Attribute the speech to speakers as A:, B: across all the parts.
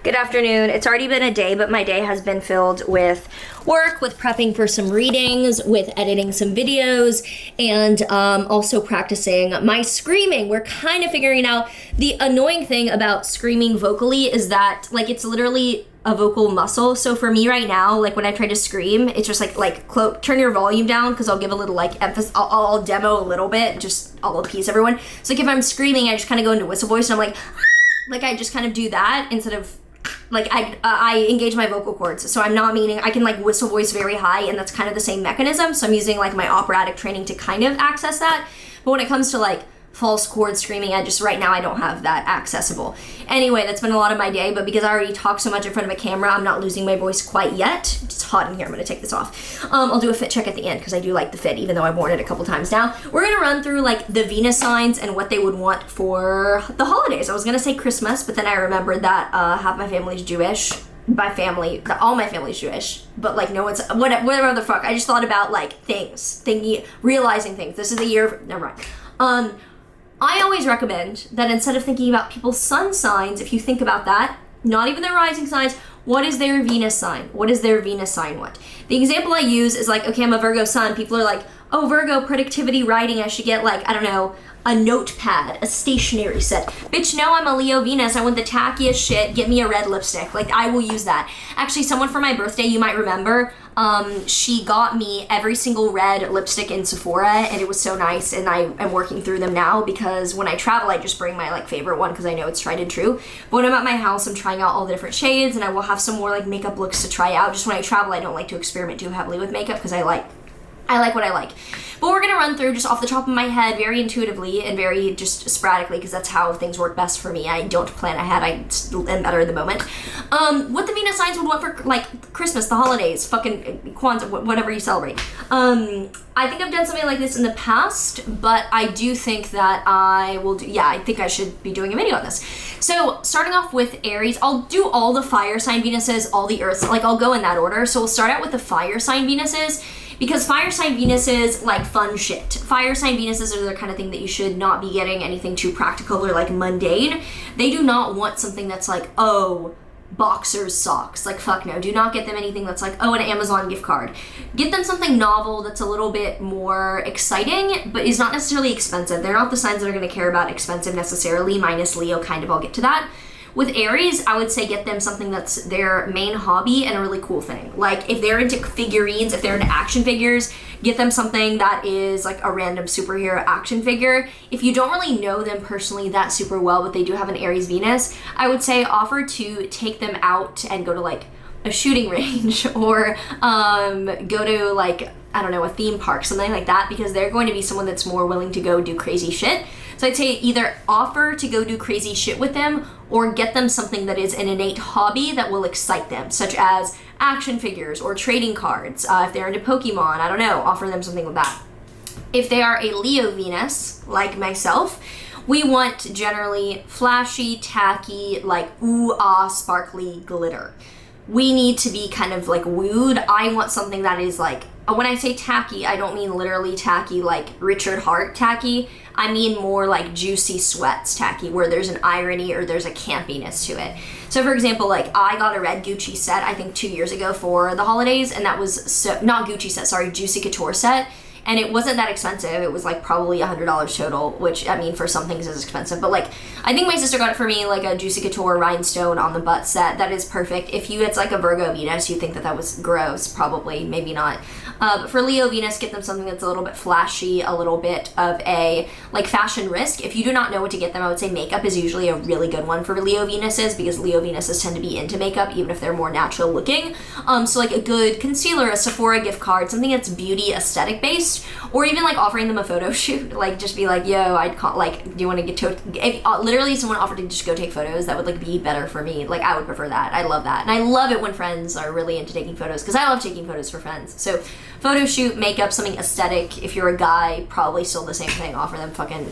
A: Good afternoon. It's already been a day, but my day has been filled with work, with prepping for some readings, with editing some videos, and also practicing my screaming. We're kind of figuring out the annoying thing about screaming vocally is that, like, it's literally a vocal muscle. So for me right now, like when I try to scream, it's just turn your volume down, because I'll give a little like emphasis. I'll demo a little bit, just I'll appease everyone. So like if I'm screaming, I just kind of go into whistle voice, and I'm like I just kind of do that instead of like I engage my vocal cords. So I'm not meaning I can like whistle voice very high, and that's kind of the same mechanism. So I'm using like my operatic training to kind of access that. But when it comes to like false chord screaming, right now I don't have that accessible. Anyway, that's been a lot of my day, but because I already talk so much in front of a camera, I'm not losing my voice quite yet. It's hot in here, I'm gonna take this off. I'll do a fit check at the end, because I do like the fit, even though I've worn it a couple times now. We're gonna run through like the Venus signs and what they would want for the holidays. I was gonna say Christmas, but then I remembered that half my family's Jewish. By family, all my family's Jewish, but like no one's, whatever the fuck. I just thought about like realizing things. This is the year of, never mind. I always recommend that instead of thinking about people's sun signs, if you think about that, not even their rising signs, what is their Venus sign? What does their Venus sign want? The example I use is like, okay, I'm a Virgo sun. People are like, oh, Virgo, productivity, writing, I should get like, I don't know, a notepad, a stationery set. Bitch, no, I'm a Leo Venus. I want the tackiest shit. Get me a red lipstick. Like, I will use that. Actually, someone for my birthday, you might remember, she got me every single red lipstick in Sephora, and it was so nice, and I am working through them now, because when I travel, I just bring my like favorite one, because I know it's tried and true. But when I'm at my house, I'm trying out all the different shades, and I will have some more like makeup looks to try out. Just when I travel, I don't like to experiment too heavily with makeup, because I like what I like. But we're gonna run through just off the top of my head, very intuitively and very just sporadically, because that's how things work best for me. I don't plan ahead, I am better in the moment. What the Venus signs would want for like Christmas, the holidays, fucking Kwanzaa, whatever you celebrate. I think I've done something like this in the past, but I do think that I will do, I think I should be doing a video on this. So starting off with Aries, I'll do all the fire sign Venuses, all the earths, like I'll go in that order. So we'll start out with the fire sign Venuses, because fire sign Venuses like fun shit. Fire sign Venuses are the kind of thing that you should not be getting anything too practical or like mundane. They do not want something that's like, oh, boxers socks. Like, fuck no. Do not get them anything that's like, oh, an Amazon gift card. Get them something novel that's a little bit more exciting, but is not necessarily expensive. They're not the signs that are going to care about expensive necessarily, minus Leo, kind of. I'll get to that. With Aries, I would say get them something that's their main hobby and a really cool thing. Like if they're into figurines, if they're into action figures, get them something that is like a random superhero action figure. If you don't really know them personally that super well, but they do have an Aries Venus, I would say offer to take them out and go to like a shooting range or go to like, I don't know, a theme park, something like that, because they're going to be someone that's more willing to go do crazy shit. So I'd say either offer to go do crazy shit with them, or get them something that is an innate hobby that will excite them, such as action figures or trading cards. If they're into Pokemon, I don't know, offer them something with that. If they are a Leo Venus, like myself, we want generally flashy, tacky, like ooh-ah, sparkly glitter. We need to be kind of like wooed. I want something that is like, when I say tacky, I don't mean literally tacky like Richard Hart tacky. I mean more like juicy sweats tacky, where there's an irony or there's a campiness to it. So for example, like I got a red Gucci set, I think 2 years ago for the holidays, and that was not Gucci set, sorry, Juicy Couture set. And it wasn't that expensive. It was like probably $100 total, which I mean for some things is expensive. But like I think my sister got it for me, like a Juicy Couture rhinestone on the butt set. That is perfect. If it's like a Virgo Venus, you think that was gross, probably, maybe not. But for Leo Venus, get them something that's a little bit flashy, a little bit of a like fashion risk. If you do not know what to get them, I would say makeup is usually a really good one for Leo Venuses, because Leo Venuses tend to be into makeup even if they're more natural looking. So like a good concealer, a Sephora gift card, something that's beauty aesthetic based. Or even like offering them a photo shoot, like just be like, yo, I'd call, like, do you want to get to, if literally someone offered to just go take photos, that would like be better for me. Like I would prefer that. I love that. And I love it when friends are really into taking photos, because I love taking photos for friends. So photo shoot, makeup, something aesthetic. If you're a guy, probably still the same thing. Offer them fucking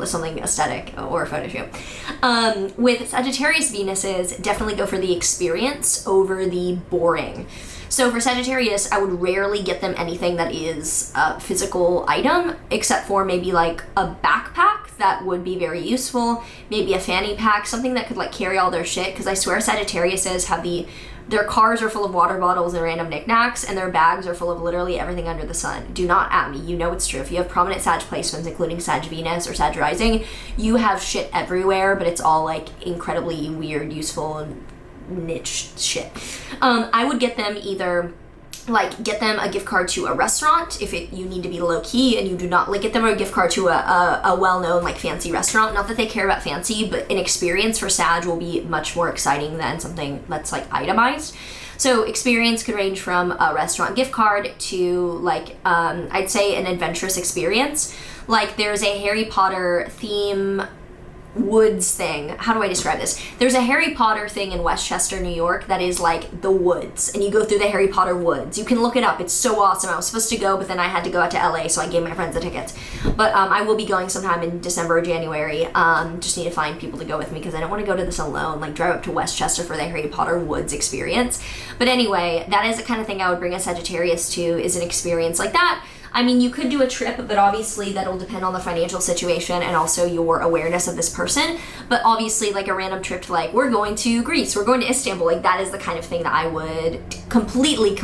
A: something aesthetic or a photo shoot. With Sagittarius Venuses, definitely go for the experience over the boring. So for Sagittarius, I would rarely get them anything that is a physical item, except for maybe like a backpack that would be very useful. Maybe a fanny pack, something that could like carry all their shit, because I swear Sagittariuses have their cars are full of water bottles and random knickknacks, and their bags are full of literally everything under the sun. Do not at me. You know it's true. If you have prominent Sag placements, including Sag Venus or Sag rising, you have shit everywhere, but it's all like incredibly weird, useful, and niche shit. I would get them either get them a gift card to a restaurant if you need to be low key and you do not get them a gift card to a well-known like fancy restaurant. Not that they care about fancy, but an experience for Sag will be much more exciting than something that's like itemized. So experience could range from a restaurant gift card to like I'd say an adventurous experience. Like there's a Harry Potter theme woods thing. How do I describe this? There's a Harry Potter thing in Westchester, New York that is like the woods, and you go through the Harry Potter woods. You can look it up. It's so awesome. I was supposed to go, but then I had to go out to LA, so I gave my friends the tickets. But I will be going sometime in December or January. Just need to find people to go with me because I don't want to go to this alone, like drive up to Westchester for the Harry Potter woods experience. But anyway, that is the kind of thing I would bring a Sagittarius to, is an experience like that. I mean, you could do a trip, but obviously that'll depend on the financial situation and also your awareness of this person. But obviously, like a random trip to like, we're going to Greece, we're going to Istanbul, like that is the kind of thing that I would completely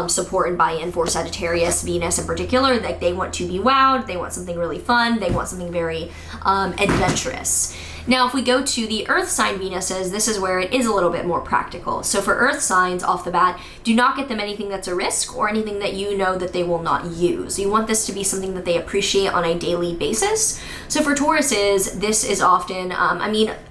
A: support and buy in for Sagittarius, Venus in particular. Like they want to be wowed, they want something really fun, they want something very adventurous. Now, if we go to the earth sign Venuses, this is where it is a little bit more practical. So for earth signs, off the bat, do not get them anything that's a risk or anything that you know that they will not use. You want this to be something that they appreciate on a daily basis. So for Tauruses, this is often,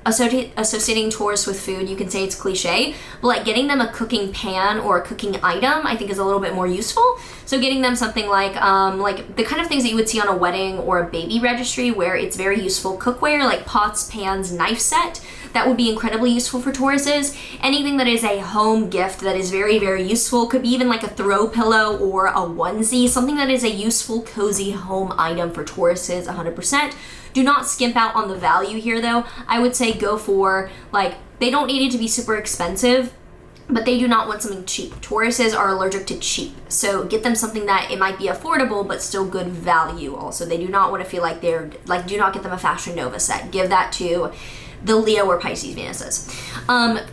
A: associating Taurus with food, you can say it's cliche, but like getting them a cooking pan or a cooking item, I think is a little bit more useful. So getting them something like the kind of things that you would see on a wedding or a baby registry where it's very useful cookware, like pots, pans, knife set, that would be incredibly useful for Tauruses. Anything that is a home gift that is very, very useful, could be even like a throw pillow or a onesie, something that is a useful, cozy home item for Tauruses, 100%. Do not skimp out on the value here though. I would say go for like, they don't need it to be super expensive, but they do not want something cheap. Tauruses are allergic to cheap. So get them something that it might be affordable, but still good value also. They do not want to feel like they're, like, do not get them a Fashion Nova set. Give that to the Leo or Pisces Venuses.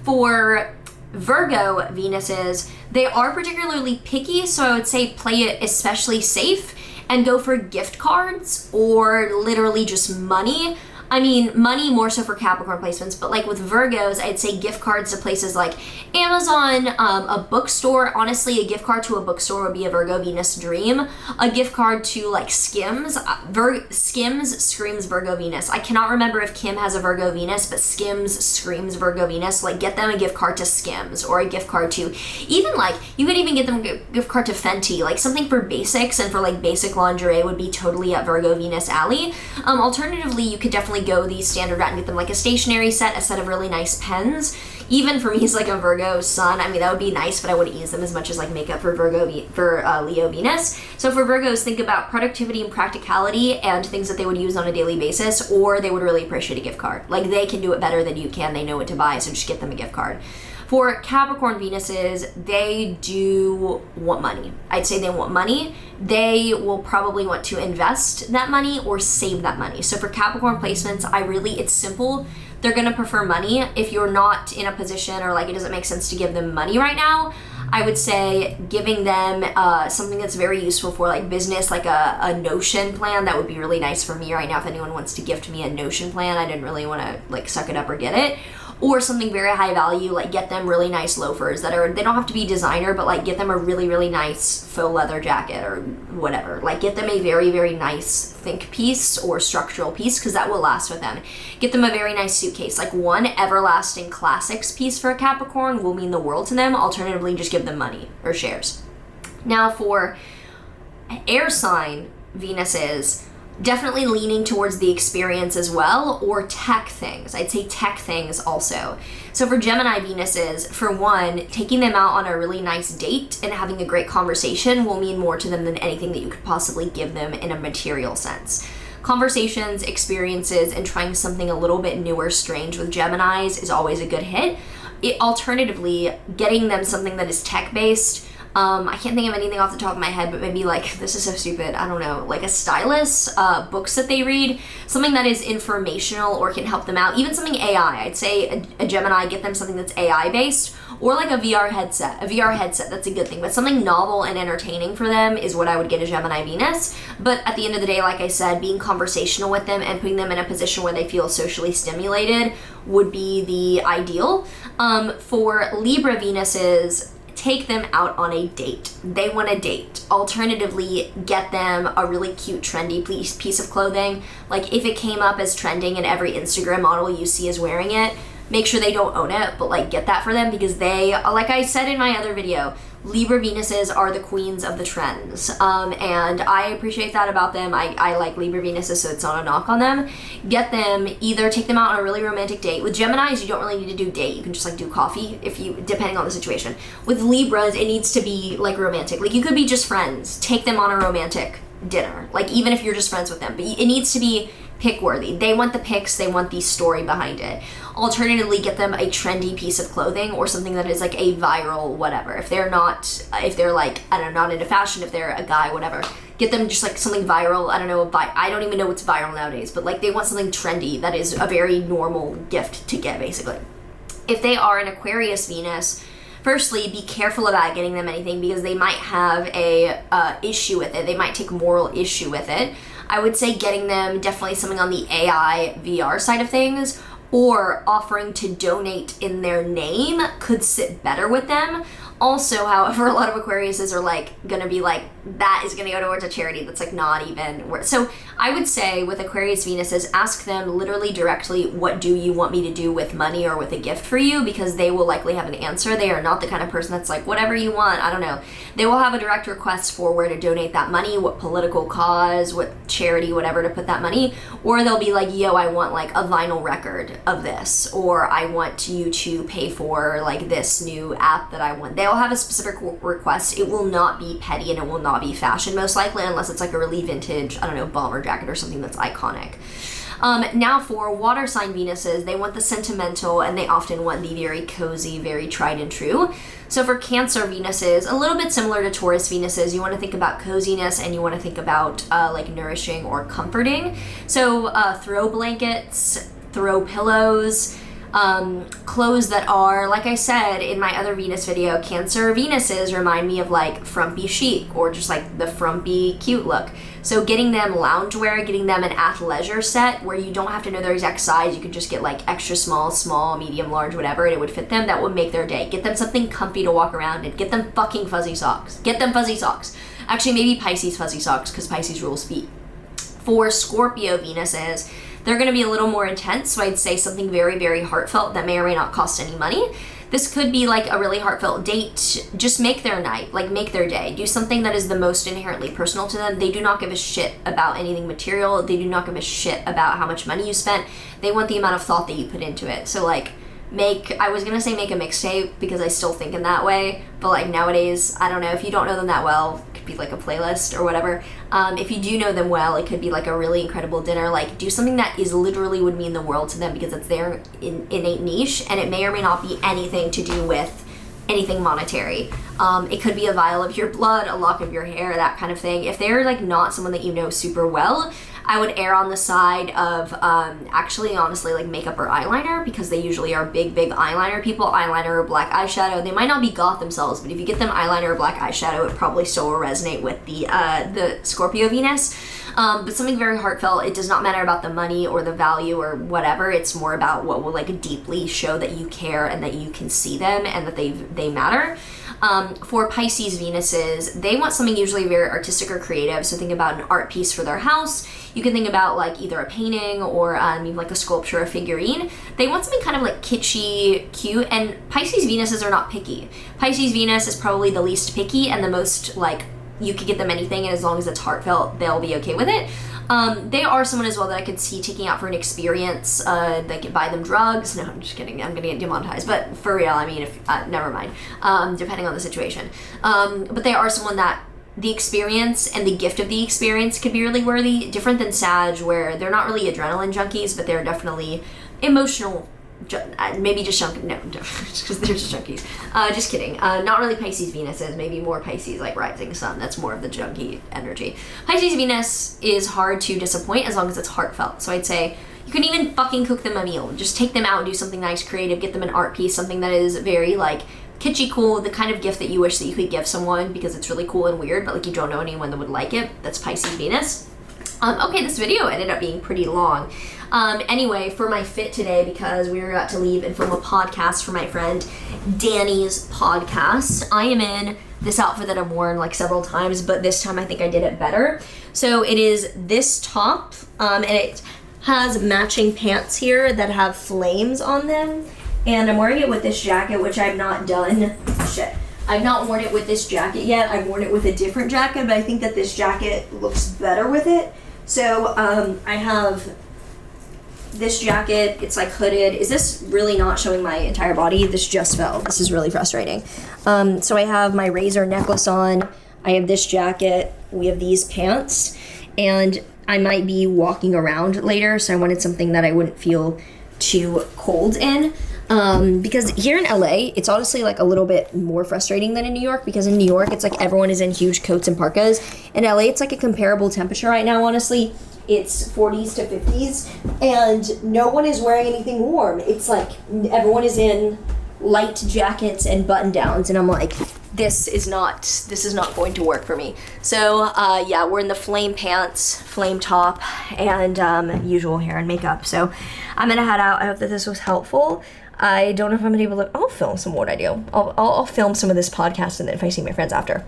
A: For Virgo Venuses, they are particularly picky, so I would say play it especially safe and go for gift cards or literally just money. I mean, money more so for Capricorn placements, but like with Virgos, I'd say gift cards to places like Amazon, a bookstore. Honestly, a gift card to a bookstore would be a Virgo Venus dream. A gift card to like Skims. Skims screams Virgo Venus. I cannot remember if Kim has a Virgo Venus, but Skims screams Virgo Venus. Like get them a gift card to Skims or a gift card to, even like, you could even get them a gift card to Fenty. Like something for basics and for like basic lingerie would be totally at Virgo Venus alley. Alternatively, you could definitely go the standard route and get them like a stationery set, a set of really nice pens. Even for me as like a Virgo sun, I mean that would be nice, but I wouldn't use them as much as like makeup for Leo Venus. So for Virgos, think about productivity and practicality and things that they would use on a daily basis, or they would really appreciate a gift card. Like they can do it better than you can, they know what to buy, so just get them a gift card. For Capricorn Venuses, they do want money. I'd say they want money. They will probably want to invest that money or save that money. So for Capricorn placements, it's simple. They're gonna prefer money. If you're not in a position or like it doesn't make sense to give them money right now, I would say giving them something that's very useful for like business, like a Notion plan. That would be really nice for me right now. If anyone wants to gift me a Notion plan, I didn't really want to like suck it up or get it. Or something very high value, like get them really nice loafers that are, they don't have to be designer, but like get them a really, really nice faux leather jacket or whatever. Like get them a very, very nice think piece or structural piece, because that will last with them. Get them a very nice suitcase. Like one everlasting classics piece for a Capricorn will mean the world to them. Alternatively, just give them money or shares. Now for air sign Venuses, definitely leaning towards the experience as well, or tech things. I'd say tech things also. So for Gemini Venuses, for one, taking them out on a really nice date and having a great conversation will mean more to them than anything that you could possibly give them in a material sense. Conversations, experiences, and trying something a little bit new or strange with Geminis is always a good hit. Alternatively, getting them something that is tech-based, I can't think of anything off the top of my head, but maybe like, this is so stupid, I don't know, like a stylus, books that they read, something that is informational or can help them out, even something AI. I'd say a Gemini, get them something that's AI based, or like a VR headset. A VR headset, that's a good thing, but something novel and entertaining for them is what I would get a Gemini Venus. But at the end of the day, like I said, being conversational with them and putting them in a position where they feel socially stimulated would be the ideal. For Libra Venuses, take them out on a date. They want a date. Alternatively, get them a really cute, trendy piece of clothing. Like if it came up as trending and every Instagram model you see is wearing it, make sure they don't own it, but like get that for them, because they, like I said in my other video, Libra Venuses are the queens of the trends. And I appreciate that about them. I like Libra Venuses, so it's not a knock on them. Get them, either take them out on a really romantic date. With Geminis, you don't really need to do date. You can just like do coffee, depending on the situation. With Libras, it needs to be like romantic. Like you could be just friends. Take them on a romantic dinner. Like even if you're just friends with them, but it needs to be pick worthy. They want the pics, they want the story behind it. Alternatively, get them a trendy piece of clothing or something that is like a viral whatever. If they're like, I don't know, not into fashion, if they're a guy, whatever, get them just like something viral. I don't know, I don't even know what's viral nowadays, but like they want something trendy that is a very normal gift to get, basically. If they are an Aquarius Venus, firstly, be careful about getting them anything because they might have a issue with it. They might take moral issue with it. I would say getting them definitely something on the AI VR side of things, or offering to donate in their name could sit better with them. Also, however, a lot of Aquariuses are like gonna be like, that is gonna go towards a charity that's like not even worth. So I would say with Aquarius Venuses, ask them literally directly, what do you want me to do with money or with a gift for you? Because they will likely have an answer. They are not the kind of person that's like, whatever you want, I don't know. They will have a direct request for where to donate that money, what political cause, what charity, whatever, to put that money. Or they'll be like, yo, I want like a vinyl record of this, or I want you to pay for like this new app that I want. They'll have a specific request. It will not be petty and it will not be fashion, most likely, unless it's like a really vintage, I don't know, bomber jacket or something that's iconic. Now for water sign Venuses, they want the sentimental and they often want the very cozy, very tried and true. So for Cancer Venuses, a little bit similar to Taurus Venuses, you want to think about coziness and you want to think about like nourishing or comforting. So throw blankets, throw pillows, clothes that are, like I said in my other Venus video, Cancer Venuses remind me of like frumpy chic or just like the frumpy cute look. So getting them loungewear, getting them an athleisure set where you don't have to know their exact size, you can just get like extra small, medium, large, whatever, and it would fit them. That would make their day. Get them something comfy to walk around in. Get them fucking fuzzy socks. Get them fuzzy socks. Actually, maybe Pisces fuzzy socks, because Pisces rules feet. For Scorpio Venuses, they're going to be a little more intense, so I'd say something very, very heartfelt that may or may not cost any money. This could be like a really heartfelt date. Just make their night, like make their day. Do something that is the most inherently personal to them. They do not give a shit about anything material. They do not give a shit about how much money you spent. They want the amount of thought that you put into it. So like I was gonna say make a mixtape because I still think in that way, but like nowadays, I don't know, if you don't know them that well, it could be like a playlist or whatever. If you do know them well, it could be like a really incredible dinner. Like do something that is literally would mean the world to them because it's their innate niche, and it may or may not be anything to do with anything monetary. It could be a vial of your blood, a lock of your hair, that kind of thing. If they're like not someone that you know super well, I would err on the side of actually honestly like makeup or eyeliner, because they usually are big eyeliner people. Eyeliner or black eyeshadow. They might not be goth themselves, but if you get them eyeliner or black eyeshadow, it probably still will resonate with the Scorpio Venus. But something very heartfelt. It does not matter about the money or the value or whatever. It's more about what will like deeply show that you care and that you can see them and that they matter. For Pisces Venuses, they want something usually very artistic or creative. So think about an art piece for their house. You can think about like either a painting or even like a sculpture, a figurine. They want something kind of like kitschy, cute, and Pisces Venuses are not picky. Pisces Venus is probably the least picky and the most like, you could get them anything, and as long as it's heartfelt, they'll be okay with it. They are someone as well that I could see taking out for an experience. They could buy them drugs. No, I'm just kidding. I'm gonna get demonetized. But for real, I mean, if never mind. Depending on the situation. But they are someone that the experience and the gift of the experience could be really worthy. Different than Sag, where they're not really adrenaline junkies, but they're definitely emotional maybe just junkies. No, because they're just junkies. Just kidding. Not really Pisces Venuses. Maybe more Pisces like rising sun. That's more of the junkie energy. Pisces Venus is hard to disappoint as long as it's heartfelt. So I'd say you can even fucking cook them a meal. Just take them out and do something nice, creative. Get them an art piece, something that is very like kitschy, cool, the kind of gift that you wish that you could give someone because it's really cool and weird, but like you don't know anyone that would like it. That's Pisces Venus. Okay, this video ended up being pretty long. Anyway, for my fit today, because we were about to leave and film a podcast for my friend Danny's podcast, I am in this outfit that I've worn like several times, but this time I think I did it better. So it is this top, and it has matching pants here that have flames on them. And I'm wearing it with this jacket, which I've not done. Shit. I've not worn it with this jacket yet. I've worn it with a different jacket, but I think that this jacket looks better with it. So I have this jacket, it's like hooded. Is this really not showing my entire body? This just fell. This is really frustrating. So I have my razor necklace on. I have this jacket. We have these pants. And I might be walking around later, so I wanted something that I wouldn't feel too cold in. Because here in LA, it's honestly like a little bit more frustrating than in New York, because in New York, it's like everyone is in huge coats and parkas. In LA, it's like a comparable temperature right now, honestly. It's 40s to 50s, and no one is wearing anything warm. It's like everyone is in light jackets and button downs, and I'm like, this is not going to work for me. So yeah, we're in the flame pants, flame top, and usual hair and makeup. So I'm gonna head out. I hope that this was helpful. I don't know if I'm gonna be able to. I'll film some more. I do. I'll film some of this podcast, and then if I see my friends after.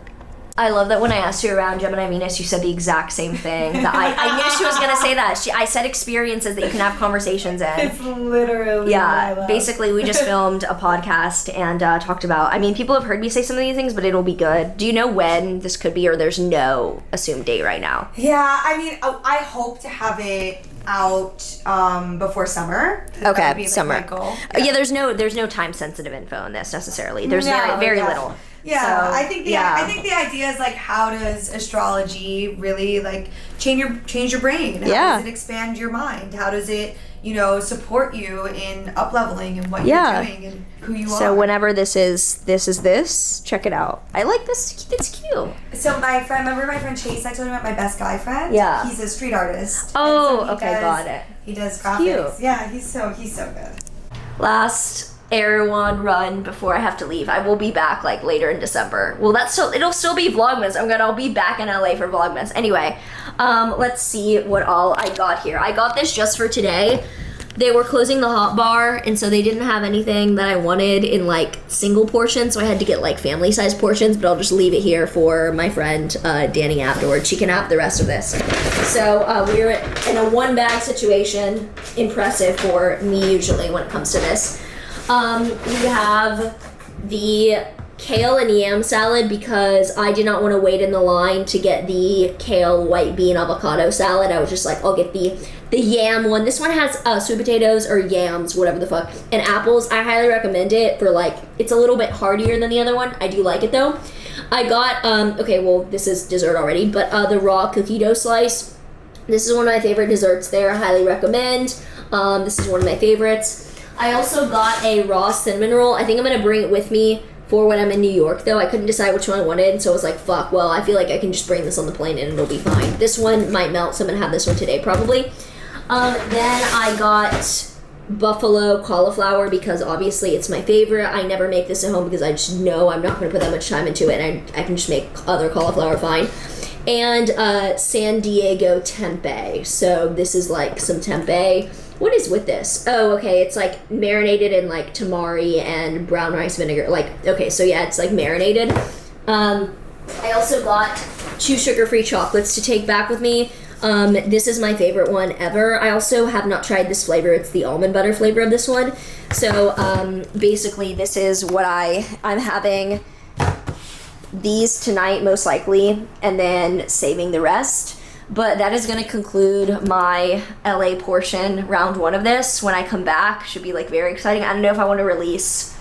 A: I love that when I asked you around Gemini Venus, you said the exact same thing. That I knew she was gonna say that. I said experiences that you can have conversations in.
B: It's literally
A: yeah. Basically, we just filmed a podcast and talked about. I mean, people have heard me say some of these things, but it'll be good. Do you know when this could be, or there's no assumed date right now?
B: Yeah, I mean, I hope to have it out before summer.
A: Okay,
B: that would be, like,
A: summer.
B: my goal.
A: Yeah, there's no time sensitive info on this necessarily. There's very little.
B: Yeah,
A: so,
B: I think the idea is like, how does astrology really like change your brain? How does it expand your mind? How does it, support you in up-leveling and what you're doing and who you are?
A: So whenever this is, check it out. I like this. It's cute.
B: So remember my friend Chase? I told you about my best guy friend.
A: Yeah.
B: He's a street artist.
A: Oh, okay, got it.
B: He does graphics. Cute. Yeah, he's so good.
A: Last Erewhon run before I have to leave. I will be back like later in December. Well, it'll still be Vlogmas. I'll be back in LA for Vlogmas. Anyway, let's see what all I got here. I got this just for today. They were closing the hot bar, and so they didn't have anything that I wanted in like single portions, so I had to get like family size portions, but I'll just leave it here for my friend Danny afterwards. She can have the rest of this. So we're in a one bag situation. Impressive for me usually when it comes to this. We have the kale and yam salad because I did not want to wait in the line to get the kale, white bean, avocado salad. I was just like, I'll get the yam one. This one has sweet potatoes or yams, whatever the fuck, and apples. I highly recommend it for like, it's a little bit heartier than the other one. I do like it though. I got, okay, well, this is dessert already, but the raw cookie dough slice. This is one of my favorite desserts there. I highly recommend. This is one of my favorites. I also got a raw cinnamon roll. I think I'm going to bring it with me for when I'm in New York, though. I couldn't decide which one I wanted, so I was like, fuck, well, I feel like I can just bring this on the plane and it'll be fine. This one might melt, so I'm going to have this one today, probably. Then I got buffalo cauliflower because obviously it's my favorite. I never make this at home because I just know I'm not going to put that much time into it, and I can just make other cauliflower fine. And San Diego tempeh. So this is like some tempeh. What is with this? Oh, okay, it's like marinated in like tamari and brown rice vinegar. Like, okay, so yeah, it's like marinated. I also got 2 sugar-free chocolates to take back with me. This is my favorite one ever. I also have not tried this flavor. It's the almond butter flavor of this one. So basically this is what I'm having these tonight most likely, and then saving the rest. But that is going to conclude my LA portion, round 1 of this. When I come back, should be like very exciting. I don't know if I want to release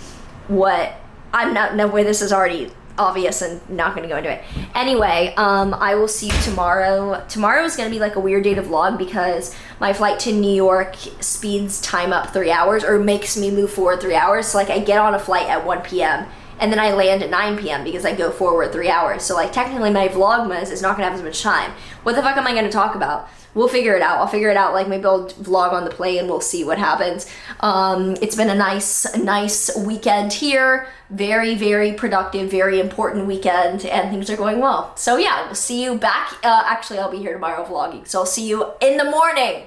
A: what, I'm not, no way, this is already obvious and not gonna go into it. Anyway, I will see you tomorrow. Tomorrow is gonna be like a weird day to vlog because my flight to New York speeds time up 3 hours, or makes me move forward 3 hours. So like I get on a flight at 1 p.m. and then I land at 9 p.m. because I go forward 3 hours. So like technically my vlogmas is not gonna have as much time. What the fuck am I gonna talk about? We'll figure it out. I'll figure it out. Like maybe I'll vlog on the plane. We'll see what happens. It's been a nice weekend here. Very, very productive, very important weekend, and things are going well. So yeah, we'll see you back. Actually, I'll be here tomorrow vlogging. So I'll see you in the morning.